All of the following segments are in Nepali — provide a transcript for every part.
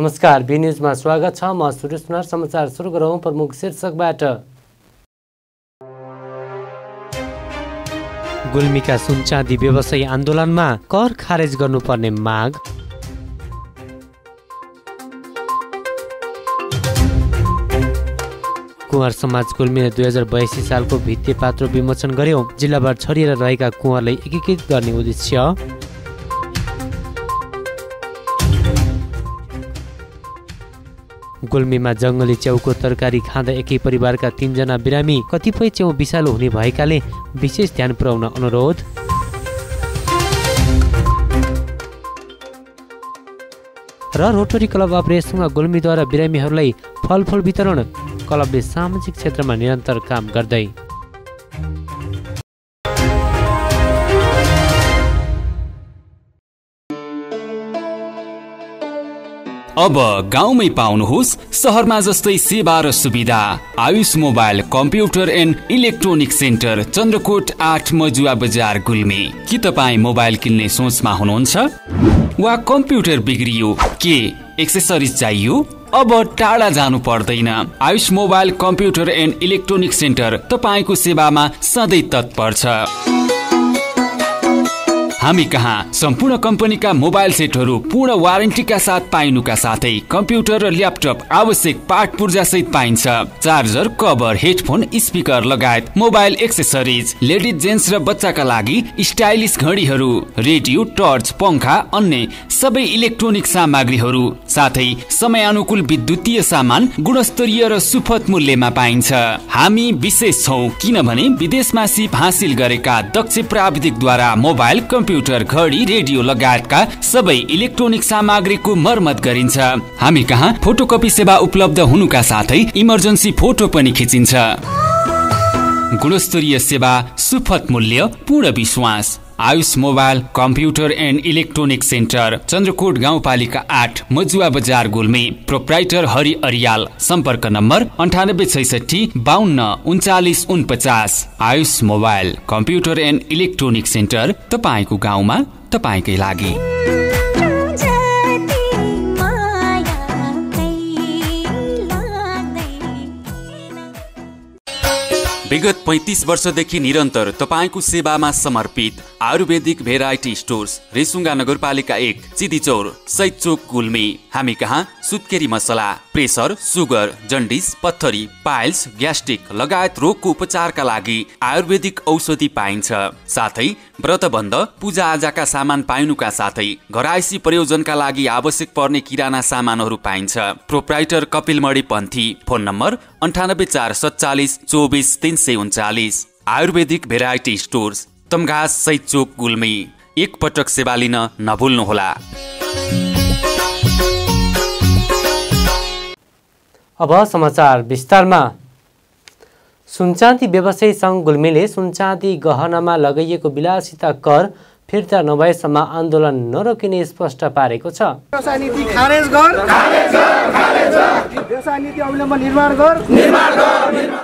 नमस्कार, बी न्यूजमा स्वागत छ। म सुरेश कुमार। समाचार सुरु गरौँ प्रमुख शीर्षकबाट। गुल्मीका सुनचाँदी व्यवसायी आन्दोलनमा कर खारेज गर्नुपर्ने माग। कुँवर समाज गुल्मीले 2082 सालको भित्तेपात्रो विमोचन गर्यो। जिल्लाभर छरिएर रहेका कुँवरलाई एकीकृत गर्ने उद्देश्य। गुल्मीमा जङ्गली च्याउको तरकारी खाँदा एकै परिवारका 3 जना बिरामी। कतिपय च्याउ विषालु हुने भएकाले विशेष ध्यान पुर्याउन अनुरोध। र रोटरी क्लब अफ रेसुङ्गा गुल्मीद्वारा बिरामीहरूलाई फलफुल वितरण। क्लबले सामाजिक क्षेत्रमा निरन्तर काम गर्दै। अब गाउँमै पाउनुहोस् सहरमा जस्तै सेवा र सुविधा। Ayush mobile computer and electronic centre, Chandrakot 8 Majuwa बजार गुल्मी। के तपाईँ मोबाइल किन्ने सोचमा हुनुहुन्छ वा कम्प्युटर बिग्रियो, के एक्सेसरिज चाहियो? अब टाढा जानु पर्दैन। Ayush mobile computer and electronic centre तपाईको सेवामा सधैँ तत्पर छ। हामी कहाँ सम्पूर्ण कम्पनीका मोबाइल सेटहरू पूर्ण वारेन्टीका साथ पाइनुका साथै कम्प्युटर र ल्यापटप आवश्यक पार्ट पूर्जा सहित पाइन्छ। चार्जर, कभर, हेडफोन, स्पिकर लगायत मोबाइल एक्सेसरिज, लेडिज, जेन्ट्स र बच्चाका लागि स्टाइलिस घडीहरू, रेडियो, टर्च, पंखा, अन्य सबै इलेक्ट्रोनिक सामग्रीहरू, साथै समयानुकूल विद्युतीय सामान गुणस्तरीय र सुपथ मूल्यमा पाइन्छ। हामी विशेष छौं किनभने विदेशमा सिप हासिल गरेका दक्ष प्राविधिकद्वारा मोबाइल, कम्प्युटर, घडी, रेडियो लगायतका सबै इलेक्ट्रोनिक सामग्रीको मर्मत गरिन्छ। हामी कहाँ फोटोकपी सेवा उपलब्ध हुनुका साथै इमर्जेन्सी फोटो पनि खिचिन्छ। गुणस्तरीय सेवा, सुपथ मूल्य, पूर्ण विश्वास। Ayush mobile computer and electronic centre, Chandrakot गाउँपालिका 8 मजुवा बजार गुल्मी। प्रोप्राइटर हरि अरियाल। सम्पर्क number 9866 52 39 49। Ayush mobile computer and electronic centre, तपाईको गाउँमा तपाईकै लागि। विगत 35 वर्षदेखि निरन्तर तपाईको सेवामा समर्पित आयुर्वेदिक भेराइटी स्टोर्स, रेसुङ्गा नगरपालिका 1, चिदीचौर, शहीद चोक गुल्मी। हामी कहाँ सुत्केरी मसला, प्रेसर, सुगर, जन्डिस, पत्थरी, पाइल्स, ग्यास्ट्रिक लगायत रोगको उपचारका लागि आयुर्वेदिक औषधि पाइन्छ। साथै व्रतबन्ध, पूजा आजाका सामान पाइनुका साथै घरायसी प्रयोजनका लागि आवश्यक पर्ने किराना सामानहरू पाइन्छ। Proprietor Kapil Mani Panthi. Phone number 9847 24 339। Ayurvedic variety stores, Tamghas, Shahid Chowk Gulmi. एक पटक सेवा लिन नभुल्नुहोला। अब समाचार विस्तारमा। सुनचाँदी व्यवसायी सङ्घ गुल्मीले सुनचाँदी गहनामा लगाइएको विलासिता कर फिर्ता नभएसम्म आन्दोलन नरोकिने स्पष्ट पारेको छ। व्यवसाय नीति खारेज गर, व्यवसाय नीति अवलम्बन निर्माण गर।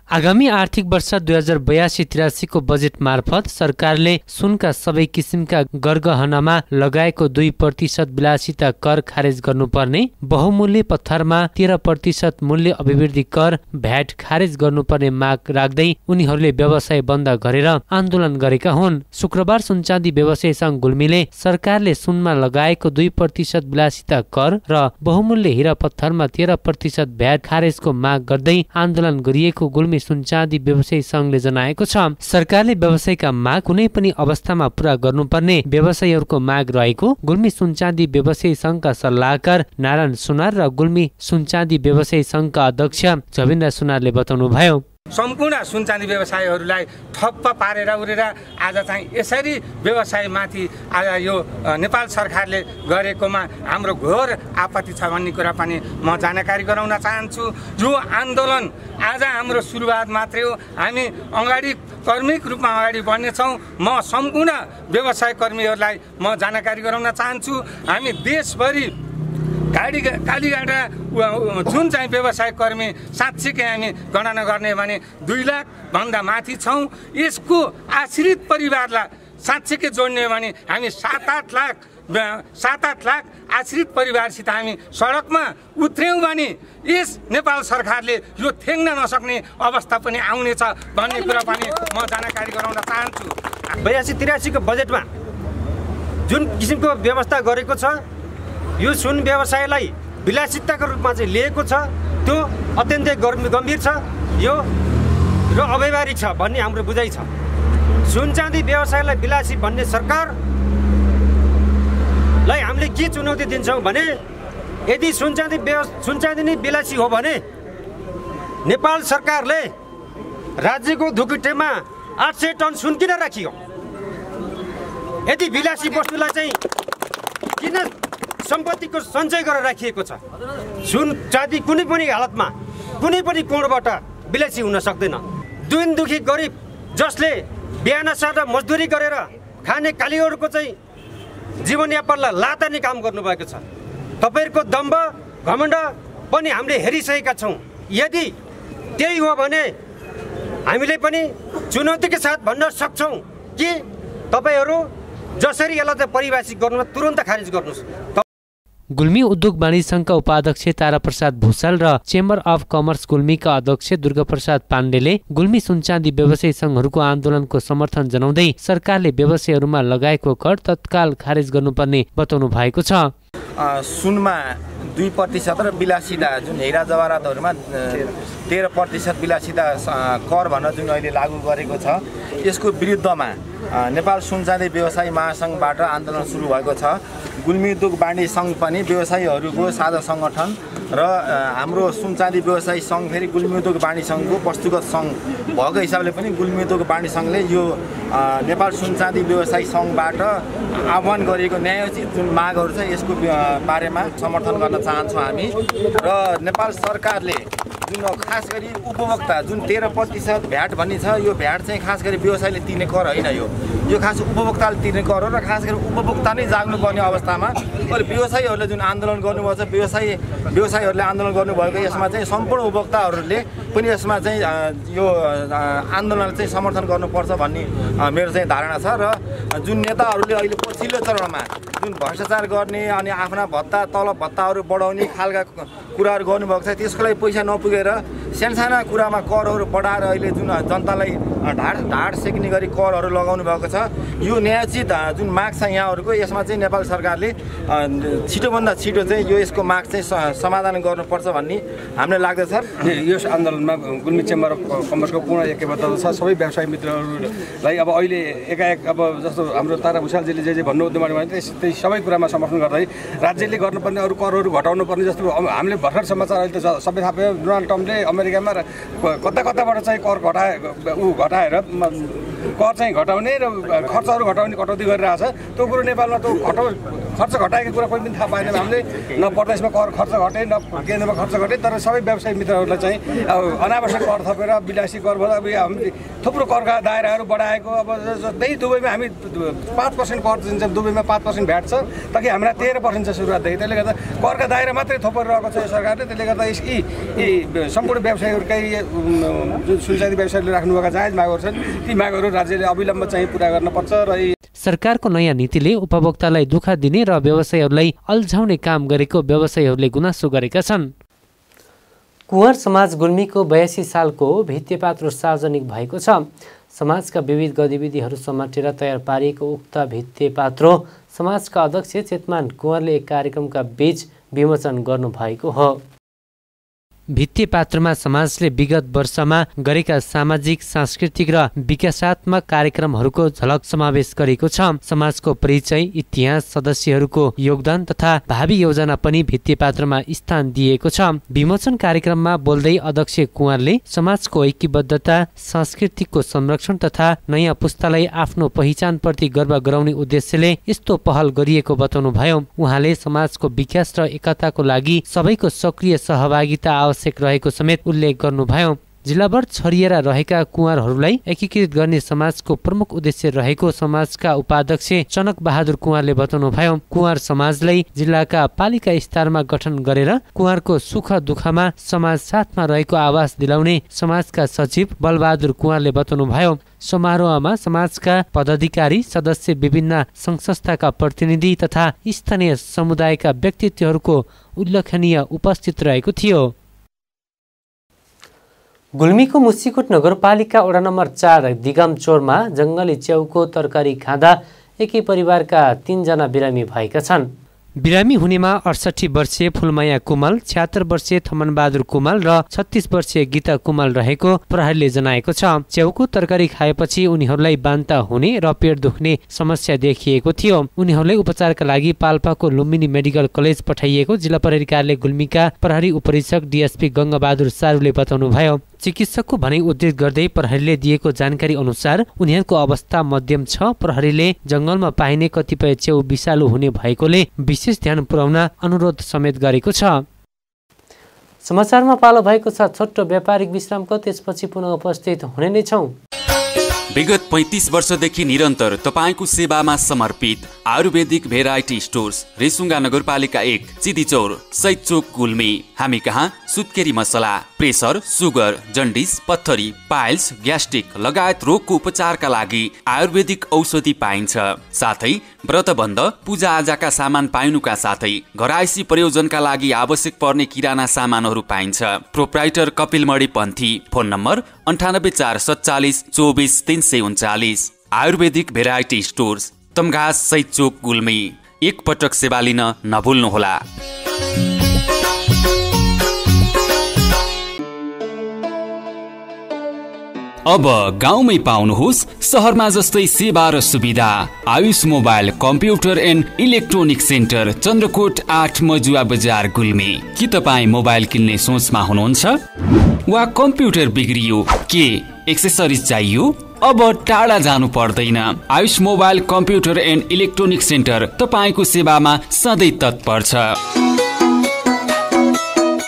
आगामी आर्थिक वर्ष 2082-83 को बजेट मार्फत सरकारले सुनका सबै किसिमका गरगहनामा लगाएको 2% विलासिता कर खारेज गर्नुपर्ने, बहुमूल्य पत्थरमा 13% मूल्य अभिवृद्धि कर भ्याट खारेज गर्नुपर्ने माग राख्दै उनीहरूले व्यवसाय बन्द गरेर आन्दोलन गरेका हुन्। शुक्रबार सुनचाँदी व्यवसायी सङ्घ गुल्मीले सरकारले सुनमा लगाएको 2% विलासिता कर र बहुमूल्य हिरा पत्थरमा 13% भ्याट खारेजको माग गर्दै आन्दोलन गरिएको गुल्मी सुनचाँदी व्यवसायी संघले जनाएको छ। सरकारले व्यवसायका माग कुनै पनि अवस्थामा पूरा गर्नुपर्ने व्यवसायीहरूको माग रहेको गुल्मी सुनचाँदी व्यवसायी संघका सल्लाहकार नारायण सुनार र गुल्मी सुनचाँदी व्यवसायी संघका अध्यक्ष जबिन्द्र सुनारले बताउनुभयो। सम्पूर्ण सुनचाँदी व्यवसायीहरूलाई ठप्प पारेर उरेर आज चाहिँ यसरी व्यवसायमाथि आज यो नेपाल सरकारले गरेकोमा हाम्रो घोर आपत्ति छ भन्ने कुरा पनि म जानकारी गराउन चाहन्छु। जो आन्दोलन आज हाम्रो सुरुवात मात्रै हो, हामी अगाडि कर्मिक रूपमा अगाडि बढ्नेछौँ। म सम्पूर्ण व्यवसाय कर्मीहरूलाई म जानकारी गराउन चाहन्छु। हामी देशभरि कालीगाडा जुन चाहिँ व्यवसाय कर्मी साँच्चीकै हामी गणना गर्ने भने 2 लाख भन्दा माथि छौँ। यसको आश्रित परिवारलाई साँच्चैकै जोड्ने हो भने हामी 7-8 लाख आश्रित परिवारसित हामी सडकमा उत्रयौँ भने यस नेपाल सरकारले यो थेग्न नसक्ने अवस्था पनि आउनेछ भन्ने कुरा पनि म जानकारी गराउन चाहन्छु। 82-83 को बजेटमा जुन किसिमको व्यवस्था गरेको छ यो सुन व्यवसायलाई विलासिताको रूपमा चाहिँ लिएको छ त्यो अत्यन्तै गम्भीर छ यो र अव्यवहारिक छ भन्ने हाम्रो बुझाइ छ। सुन चाँदी व्यवसायलाई विलासी भन्ने सरकारलाई हामीले के चुनौती दिन्छौँ भने यदि सुन चाँदी नै विलासी हो भने नेपाल सरकारले राज्यको धुकुटेमा 800 टन सुन किन राखियो? यदि विलासी वस्तुलाई चाहिँ किन सम्पत्तिको सञ्चय गरेर राखिएको छ? सुन चाँदी कुनै पनि हालतमा कुनै पनि कोणबाट विलासी हुन सक्दैन। दिन दुखी गरिब जसले बिहान साँझ मजदुरी गरेर खाने कालीहरूको चाहिँ जीवनयापनलाई लातानी काम गर्नुभएको छ। तपाईँहरूको दम्भ घमण्ड पनि हामीले हेरिसकेका छौँ। यदि त्यही हो भने हामीले पनि चुनौतीका साथ भन्न सक्छौँ कि तपाईँहरू जसरी यसलाई चाहिँ परिभाषित गर्नु तुरन्त खारिज गर्नुहोस्। गुल्मी उद्योग वाणिज्य सङ्घका उपाध्यक्ष ताराप्रसाद भूषाल र चेम्बर अफ कमर्स गुल्मीका अध्यक्ष दुर्गाप्रसाद पाण्डेले गुल्मी सुनचाँदी व्यवसायी सङ्घहरूको आन्दोलनको समर्थन जनाउँदै सरकारले व्यवसायीहरूमा लगाएको कर तत्काल खारेज गर्नुपर्ने बताउनु भएको छ। सुनमा 2% र विलासिता जुन हेरा जवारातहरूमा 13% विलासिता कर भनेर जुन अहिले लागू गरेको छ यसको विरुद्धमा नेपाल सुनचाँदी व्यवसायी महासङ्घबाट आन्दोलन सुरु भएको छ। गुल्मी उद्योग वाणिज्य सङ्घ पनि व्यवसायीहरूको साझा सङ्गठन र हाम्रो सुनचाँदी व्यवसायी सङ्घ फेरि गुल्मी उद्योग वाणिज्य सङ्घको वस्तुगत सङ्घ भएको हिसाबले पनि गुल्मी उद्योग वाणिज्य सङ्घले यो नेपाल सुनचाँदी व्यवसायी सङ्घबाट आह्वान गरिएको न्यायोचित जुन मागहरू छ यसको बारेमा समर्थन गर्न चाहन्छौँ हामी। र नेपाल सरकारले जुन खास गरी उपभोक्ता जुन 13% भ्याट भन्ने छ यो भ्याट चाहिँ खास गरी व्यवसायले तिर्ने कर होइन। यो खास उपभोक्ताले तिर्ने कर हो र खास गरी उपभोक्ता नै जाग्नुपर्ने अवस्थामा अहिले व्यवसायीहरूले जुन आन्दोलन गर्नुभएको छ व्यवसायीहरूले आन्दोलन गर्नुभएको यसमा चाहिँ सम्पूर्ण उपभोक्ताहरूले पनि यसमा चाहिँ यो आन्दोलनलाई चाहिँ समर्थन गर्नुपर्छ भन्ने मेरो चाहिँ धारणा छ। र जुन नेताहरूले अहिले पछिल्लो चरणमा जुन भ्रष्टाचार गर्ने अनि आफ्ना भत्ता तलब भत्ताहरू बढाउने खालका कुराहरू गर्नुभएको छ त्यसको लागि पैसा नपुगेर सानसाना कुरामा करहरू बढाएर अहिले जुन जनतालाई ढाड सेक्ने गरी करहरू लगाउनु भएको छ यो न्यायोचित जुन माग छ यहाँहरूको यसमा चाहिँ नेपाल सरकारले छिटोभन्दा छिटो चाहिँ यसको माग चाहिँ समाधान गर्नुपर्छ भन्ने हामीलाई लाग्दछ। यस आन्दोलनमा गुल्मी चेम्बर अफ कमर्सको पूर्ण एकबद्धता छ। सबै व्यवसायी मित्रहरूलाई अब अहिले एकाएक अब जस्तो हाम्रो तारा भूषालजीले जे भन्नुहुँदै भने त्यही सबै कुरामा समर्थन गर्दै राज्यले गर्नुपर्ने अरू करहरू घटाउनु पर्ने जस्तो हामीले भर्खर समाचार अहिले त सबै थाहा पायो डोनाल्ड ट्रम्पले अमेरिकामा कताबाट चाहिँ कर घटाएर कर चाहिँ घटाउने र खर्चहरू घटाउने कटौती गरिरहेछ। त्यो कुरो नेपालमा त्यो खर्च घटाएको कुरा पनि थाहा पाएन हामीले। न परदेशमा कर खर्च घटे न केन्द्रमा खर्च घटे तर सबै व्यवसायी मित्रहरूलाई चाहिँ अनावश्यक कर थपेर विलासी कर अब हामीले थुप्रो करका दायराहरू बढाएको। अब त्यही दुबईमा हामी 5% कर दिन्छौँ, दुबईमा 5% भ्याट छ ताकि हाम्रा 13% छ सुरुवातदेखि। त्यसले गर्दा करका दायरा मात्रै थपेर रहेको छ यो सरकारले। त्यसले गर्दा यी सम्पूर्ण व्यवसायीहरूकै जुन सुनचाँदी व्यवसायीले राख्नुभएका जायज मागहरू छन् ती मागहरू राज्यले अविलम्ब चाहिँ पुरा गर्नुपर्छ। र सरकारको नयाँ नीतिले उपभोक्तालाई दुःख दिने र व्यवसायीहरूलाई अल्झाउने काम गरेको व्यवसायीहरूले गुनासो गरेका छन्। कुँवर समाज गुल्मीको 82 सालको भित्तेपात्रो सार्वजनिक भएको छ। समाजका विविध गतिविधिहरू समेटेर तयार पारिएको उक्त भित्तेपात्रो समाजका अध्यक्ष चेतमान कुँवरले एक कार्यक्रमका बीच विमोचन गर्नुभएको हो। भित्तेपात्रमा समाजले विगत वर्षमा गरेका सामाजिक सांस्कृतिक र विकासात्मक कार्यक्रमहरूको झलक समावेश गरेको छ। समाजको परिचय, इतिहास, सदस्यहरूको योगदान तथा भावी योजना पनि भित्तेपात्रमा स्थान दिएको छ। विमोचन कार्यक्रममा बोल्दै अध्यक्ष कुँवरले समाजको ऐक्यबद्धता, संस्कृतिको संरक्षण तथा नयाँ पुस्तालाई आफ्नो पहिचानप्रति गर्व गराउने उद्देश्यले यस्तो पहल गरिएको बताउनुभयो। उहाँले समाजको विकास र एकताको लागि सबैको सक्रिय सहभागिता आवश्यक रहेको समेत उल्लेख गर्नुभयो। जिल्लाभर छरिएर रहेका कुँवरहरूलाई एकीकृत गर्ने समाजको प्रमुख उद्देश्य रहेको समाजका उपाध्यक्ष चनक बहादुर कुँवरले बताउनुभयो। कुँवर समाजलाई जिल्लाका पालिका स्तरमा गठन गरेर कुँवरको सुख दुःखमा समाज साथमा रहेको आवाज दिलाउने समाजका सचिव बलबहादुर कुँवरले बताउनुभयो। समारोहमा समाजका पदाधिकारी, सदस्य, विभिन्न सङ्घ संस्थाका प्रतिनिधि तथा स्थानीय समुदायका व्यक्तित्वहरूको उल्लेखनीय उपस्थित रहेको थियो। गुल्मीको मुसिकोट नगरपालिका वडा नम्बर 4 दिगमचोरमा जङ्गली च्याउको तरकारी खाँदा एकै परिवारका 3 जना बिरामी भएका छन्। बिरामी हुनेमा 68 वर्षीय फुलमाया कुमाल, 76 वर्षीय थमनबहादुर कुमाल र 36 वर्षीय गीता कुमाल रहेको प्रहरीले जनाएको छ। च्याउको तरकारी खाएपछि उनीहरूलाई बान्ता हुने र पेट दुख्ने समस्या देखिएको थियो। उनीहरूलाई उपचारका लागि पाल्पाको लुम्बिनी मेडिकल कलेज पठाइएको जिल्ला प्रहरी कार्यालय गुल्मीका प्रहरी उपरीक्षक डीएसपी गङ्गबहादुर सारूले बताउनुभयो। चिकित्सकको भनाइ उद्धृत गर्दै प्रहरीले दिएको जानकारी अनुसार उनीहरूको अवस्था मध्यम छ। प्रहरीले जंगलमा पाइने कतिपय च्याउ विषालु हुने भएकोले विशेष ध्यान पुर्याउन अनुरोध समेत गरेको छ। समाचारमा पालो भएको छ छोटो व्यापारिक विश्रामको, त्यसपछि पुनः उपस्थित हुने नै छौं। विगत 35 वर्षदेखि निरन्तर तपाईको सेवामा समर्पित आयुर्वेदिक भेराइटी स्टोर्स, रेसुङ्गा नगरपालिका 1, चिदीचौर, शहीद चोक, गुल्मी। हामी कहाँ सुत्केरी मसला, प्रेसर, सुगर, जन्डिस, पत्थरी, पाइल्स, ग्यास्ट्रिक लगायत रोगको उपचारका लागि आयुर्वेदिक औषधि पाइन्छ। साथै व्रतबन्ध, पूजाआजाका सामान पाइनुका साथै घरायसी प्रयोजनका लागि आवश्यक पर्ने किराना सामानहरू पाइन्छ। Proprietor Kapil Mani Panthi. Phone number 98 447 24 339। Ayurvedic variety stores, Tamghas, Shahid Chowk, Gulmi. एक पटक सेवा लिन नभुल्नुहोला। अब गाउँमै पाउनुहोस् सहरमा जस्तै सेवा र सुविधा। Ayush mobile computer and electronic centre, Chandrakot 8 Majuwa बजार, गुल्मी। के तपाईँ मोबाइल किन्ने सोचमा हुनुहुन्छ वा कम्प्युटर बिग्रियो, के एक्सेसरिज चाहियो? अब टाढा जानु पर्दैन। Ayush mobile computer and electronic centre तपाईको सेवामा सधैँ तत्पर छ।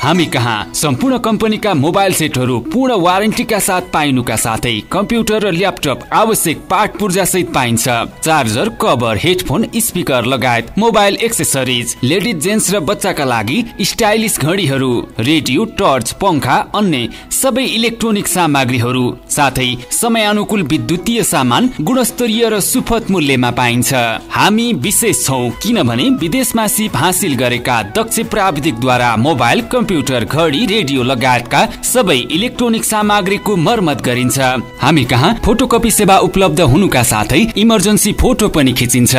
हामी कहाँ सम्पूर्ण कम्पनीका मोबाइल सेटहरू पूर्ण वारेन्टीका साथ पाइनुका साथै कम्प्युटर र ल्यापटप आवश्यक पार्ट पूर्जा सहित पाइन्छ। चार्जर, कभर, हेडफोन, स्पिकर लगायत मोबाइल एक्सेसरिज, लेडिज, जेन्ट्स र बच्चाका लागि स्टाइलिस घडीहरू, रेडियो, टर्च, पंखा, अन्य सबै इलेक्ट्रोनिक सामग्रीहरू, साथै समयानुकूल विद्युतीय सामान गुणस्तरीय र सुपथ मूल्यमा पाइन्छ। हामी विशेष छौं किनभने विदेशमा सिप हासिल गरेका दक्ष प्राविधिकद्वारा मोबाइल, कम्प्युटर, घडी, रेडियो लगायतका सबै इलेक्ट्रोनिक सामग्रीको मर्मत गरिन्छ। हामी कहाँ फोटोकपी सेवा उपलब्ध हुनुका साथै इमर्जेन्सी फोटो पनि खिचिन्छ।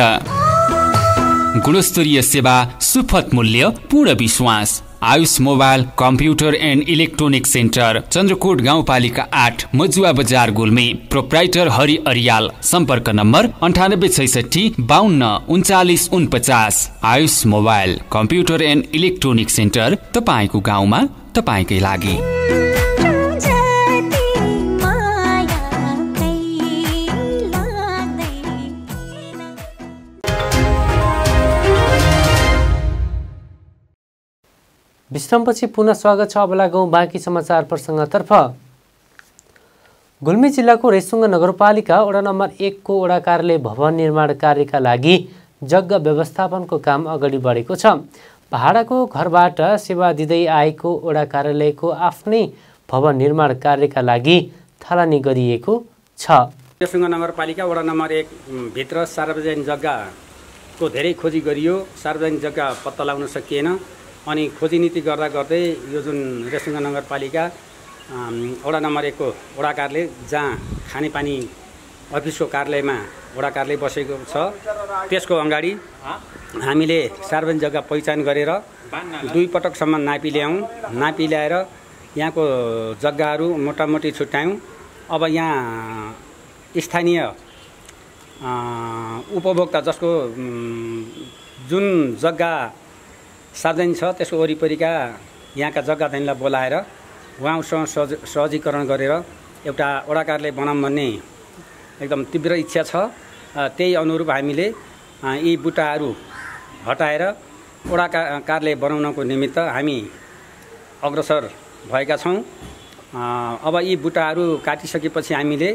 गुणस्तरीय सेवा, सुपथ मूल्य, पूर्ण विश्वास। Ayush mobile computer and electronic centre, Chandrakot गाउँपालिका 8 मजुवा बजार, गुल्मी। प्रोप्राइटर हरि अरियाल। सम्पर्क number 98 66 52 39 49। Ayush mobile computer and electronic centre, तपाईको गाउँमा तपाईकै लागि। विश्रामपछि पुनः स्वागत छ। अब लागौं बाँकी समाचार प्रसङ्गतर्फ। गुल्मी जिल्लाको रेसुङ्गा नगरपालिका वडा नम्बर 1 को वडा कार्यालय भवन निर्माण कार्यका लागि जग्गा व्यवस्थापनको काम अगाडि बढेको छ। भाडाको घरबाट सेवा दिँदै आएको वडा कार्यालयको आफ्नै भवन निर्माण कार्यका लागि थालनी गरिएको छ। रेसुङ्गा नगरपालिका वडा नम्बर 1 भित्र सार्वजनिक जग्गाको धेरै खोजी गरियो, सार्वजनिक जग्गा पत्ता लगाउन सकिएन। अनि खोजी नीति गर्दा गर्दै यो जुन रेसुङ्गा नगरपालिका वडा नम्बर 1 को वडा कार्यालय, जहाँ खानेपानी अफिसको कार्यालयमा वडा कार्यालय बसेको छ, त्यसको अगाडि हामीले सार्वजनिक जग्गा पहिचान गरेर 2 पटकसम्म नापी ल्याएर यहाँको जग्गाहरू मोटामोटी छुट्यायौँ। अब यहाँ स्थानीय उपभोक्ता जसको जुन जग्गा सार्वजनिक छ त्यसको वरिपरिका यहाँका जग्गा धनीलाई बोलाएर उहाँसँग सहजीकरण गरेर एउटा वडा कार्यालय बनाऊँ भन्ने एकदम तीव्र इच्छा छ। त्यही अनुरूप हामीले यी बुटाहरू हटाएर वडा कार्यालय बनाउनको निमित्त हामी अग्रसर भएका छौँ। अब यी बुट्टाहरू काटिसकेपछि हामीले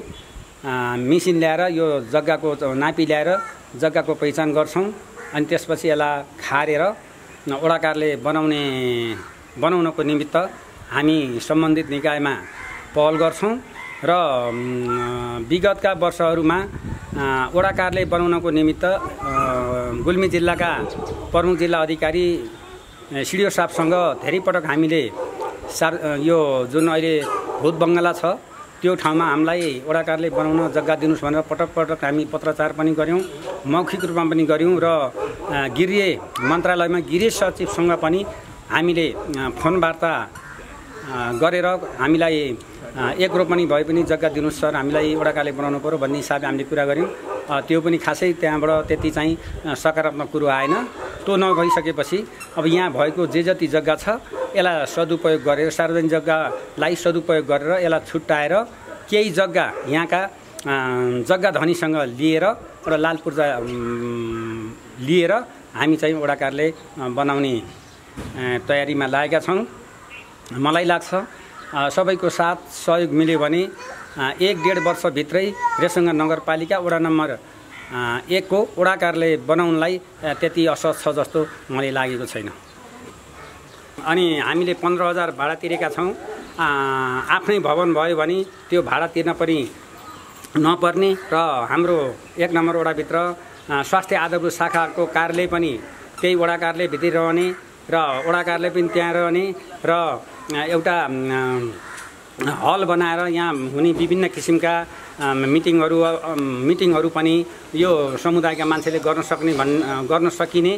मेसिन ल्याएर यो जग्गाको नापी ल्याएर जग्गाको पहिचान गर्छौँ अनि त्यसपछि यसलाई खारेर ओडाकारले बनाउनको निमित्त हामी सम्बन्धित निकायमा पहल गर्छौँ र विगतका वर्षहरूमा ओडाकारले बनाउनको निमित्त गुल्मी जिल्लाका प्रमुख जिल्ला अधिकारी सिडिओ साहबसँग धेरै पटक हामीले यो जुन अहिले भूत बङ्गला छ त्यो ठाउँमा हामीलाई ओडाकारले बनाउन जग्गा दिनुहोस् भनेर पटक पटक हामी पत्रचार पनि गऱ्यौँ, मौखिक रूपमा पनि गऱ्यौँ र गृह मन्त्रालयमा गृह सचिवसँग पनि हामीले फोन वार्ता गरेर हामीलाई एक रोपनी भए पनि जग्गा दिनुहोस् सर, हामीलाई ओडाकारले बनाउनु पर्यो भन्ने हिसाबले हामीले कुरा गऱ्यौँ। त्यो पनि खासै त्यहाँबाट त्यति चाहिँ सकारात्मक कुरो आएन। त्यो नभइसकेपछि अब यहाँ भएको जे जति जग्गा छ यसलाई सदुपयोग गरेर सार्वजनिक जग्गालाई सदुपयोग गरेर यसलाई छुट्याएर केही जग्गा यहाँका जग्गा धनीसँग लिएर र लाल पूर्जा लिएर हामी चाहिँ ओडाकारले बनाउने तयारीमा लागेका छौँ। मलाई लाग्छ सबैको साथ सहयोग मिल्यो भने 1-1.5 वर्षभित्रै रेसुङ्गा नगरपालिका वडा नम्बर 1 को ओडाकारले बनाउनलाई त्यति असहज छ जस्तो मलाई लागेको छैन। अनि हामीले 15,000 भाडा तिरेका छौँ। आफ्नै भवन भयो भने त्यो भाडा तिर्न पनि नपर्ने र हाम्रो 1 नम्बर वडाभित्र स्वास्थ्य आधारभूत शाखाको कार्यालय पनि त्यही ओडाकारले भित्र रहने र ओडाकारले पनि त्यहाँ रहने र एउटा हल बनाएर यहाँ हुने विभिन्न किसिमका मिटिङहरू पनि यो समुदायका मान्छेले गर्न सकिने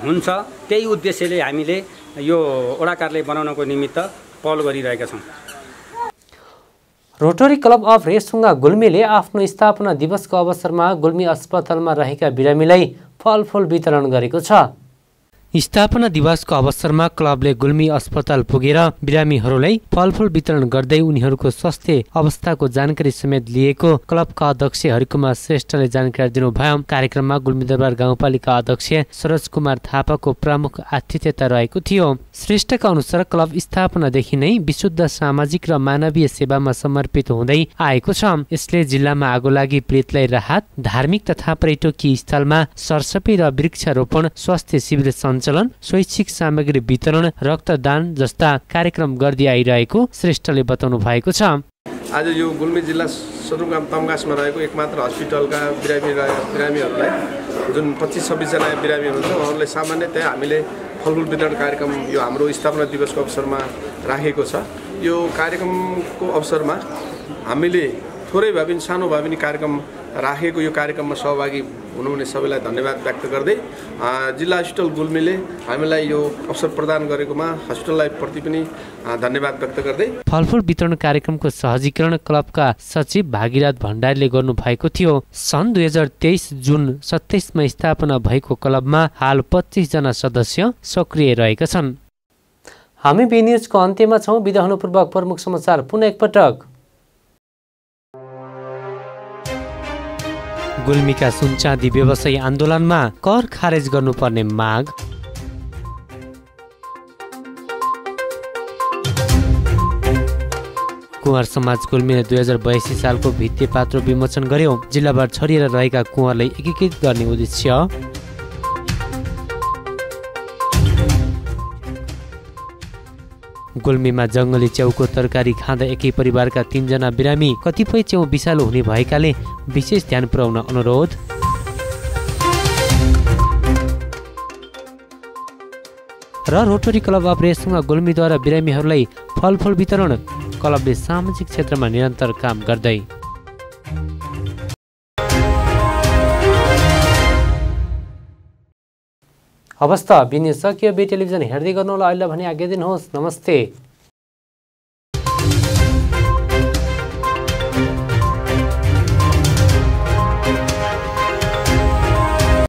हुन्छ। त्यही उद्देश्यले हामीले यो ओडाकारले बनाउनको निमित्त पहल गरिरहेका छौँ। रोटरी क्लब अफ रेसुङ्गा गुल्मीले आफ्नो स्थापना दिवसको अवसरमा गुल्मी अस्पतालमा रहेका बिरामीलाई फलफुल वितरण गरेको छ। स्थापना दिवसको अवसरमा क्लबले गुल्मी अस्पताल पुगेर बिरामीहरूलाई फलफुल वितरण गर्दै उनीहरूको स्वास्थ्य अवस्थाको जानकारी समेत लिएको क्लबका अध्यक्ष हरिकुमार श्रेष्ठले जानकारी दिनुभयो। कार्यक्रममा गुल्मी दरबार गाउँपालिका अध्यक्ष सरोज कुमार थापाको प्रमुख आतिथ्यता रहेको थियो। श्रेष्ठका अनुसार क्लब स्थापनादेखि नै विशुद्ध सामाजिक र मानवीय सेवामा समर्पित हुँदै आएको छ। यसले जिल्लामा आगोलागी पीडितलाई राहत, धार्मिक तथा पर्यटकीय स्थलमा सरसफाइ र वृक्षारोपण, स्वास्थ्य शिविर सञ्चालन, शैक्षिक सामग्री वितरण, रक्तदान जस्ता कार्यक्रम गर्दै आइरहेको श्रेष्ठले बताउनु भएको छ। आज यो गुल्मी जिल्ला सदरमुकाम तमगासमा रहेको एकमात्र हस्पिटलका बिरामीहरूलाई जुन 25-26 जना बिरामी हुनुहुन्छ उहाँहरूलाई सामान्यतया हामीले फलफुल वितरण कार्यक्रम यो हाम्रो स्थापना दिवसको अवसरमा राखेको छ। यो कार्यक्रमको अवसरमा हामीले थोरै भए पनि सानो भए पनि कार्यक्रम राखेको यो कार्यक्रममा सहभागी हुनुहुने सबैलाई धन्यवाद व्यक्त गर्दै जिल्ला हस्पिटल गुल्मीले हामीलाई यो अवसर प्रदान गरेकोमा हस्पिटललाई प्रति पनि धन्यवाद व्यक्त गर्दै फलफुल वितरण कार्यक्रमको सहजीकरण क्लबका सचिव भागीरथ भण्डारीले गर्नु भएको थियो। सन् 2023 जुन 27 मा स्थापना भएको क्लबमा हाल 25 जना सदस्य सक्रिय रहेका छन्। हामी बी न्यूजको अन्त्यमा छौं। बिदा हुनुपूर्व प्रमुख समाचार पुनः एकपटक। गुल्मीका सुनचाँदी व्यवसायी आन्दोलनमा कर खारेज गर्नुपर्ने माग। कुँवर समाज गुल्मीले 2082 सालको भित्ते पात्रो विमोचन गर्यो। जिल्लाभर छरिएर रहेका कुँवरलाई एकीकृत गर्ने उद्देश्य। गुल्मीमा जङ्गली च्याउको तरकारी खाँदा एकै परिवारका 3 जना बिरामी। कतिपय च्याउ विषालु हुने भएकाले विशेष ध्यान पुर्याउन अनुरोध। र रोटरी क्लब अफ रेसुङ्गा गुल्मीद्वारा बिरामीहरूलाई फलफुल वितरण। क्लबले सामाजिक क्षेत्रमा निरन्तर काम गर्दै। हवस् त बी न्यूज सकियो। बी टेलिभिजन हेर्दै गर्नुहोला। अहिले भने आज्ञा दिनुहोस्। नमस्ते।